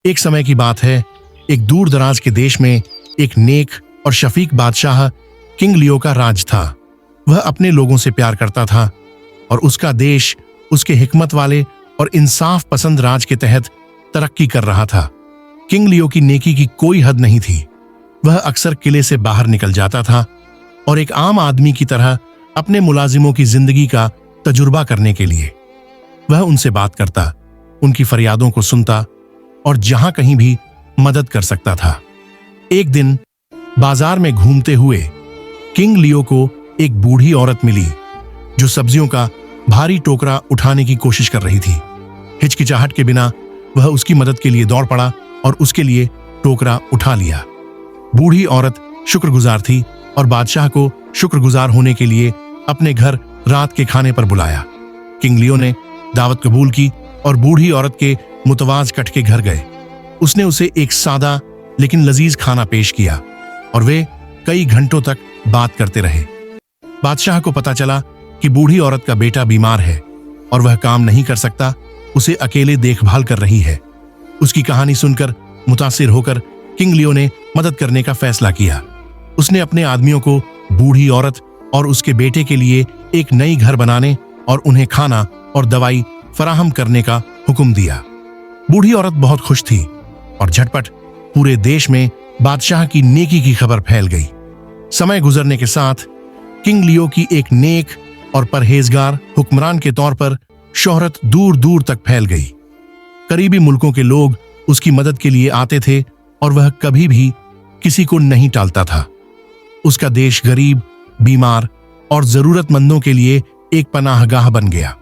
एक समय की बात है, एक दूर दराज के देश में एक नेक और शफीक बादशाह किंग लियो का राज था। वह अपने लोगों से प्यार करता था और उसका देश उसके हिकमत वाले और इंसाफ पसंद राज के तहत तरक्की कर रहा था। किंग लियो की नेकी की कोई हद नहीं थी। वह अक्सर किले से बाहर निकल जाता था और एक आम आदमी की तरह अपने मुलाजिमों की जिंदगी का तजुर्बा करने के लिए वह उनसे बात करता, उनकी फरियादों को सुनता और जहां कहीं भी मदद कर सकता था। एक दिन बाजार में घूमते हुए किंग लियो को एक बूढ़ी औरत मिली जो सब्जियों का भारी टोकरा उठाने की कोशिश कर रही थी। हिचकिचाहट के बिना वह उसकी मदद के लिए दौड़ पड़ा और उसके लिए टोकरा उठा लिया। बूढ़ी औरत शुक्रगुजार थी और बादशाह को शुक्रगुजार होने के लिए अपने घर रात के खाने पर बुलाया। किंग लियो ने दावत कबूल की और बूढ़ी औरत के मुतवाज कट के घर गए। उसने उसे एक सादा लेकिन लजीज खाना पेश किया और वे कई घंटों तक बात करते रहे। बादशाह को पता चला कि बूढ़ी औरत का बेटा बीमार है और वह काम नहीं कर सकता, उसे अकेले देखभाल कर रही है। उसकी कहानी सुनकर मुतासिर होकर किंग लियो ने मदद करने का फैसला किया। उसने अपने आदमियों को बूढ़ी औरत और उसके बेटे के लिए एक नई घर बनाने और उन्हें खाना और दवाई फराहम करने का हुक्म दिया। बूढ़ी औरत बहुत खुश थी और झटपट पूरे देश में बादशाह की नेकी की खबर फैल गई। समय गुजरने के साथ किंग लियो की एक नेक और परहेजगार हुक्मरान के तौर पर शोहरत दूर दूर तक फैल गई। करीबी मुल्कों के लोग उसकी मदद के लिए आते थे और वह कभी भी किसी को नहीं टालता था। उसका देश गरीब, बीमार और जरूरतमंदों के लिए एक पनाहगाह बन गया।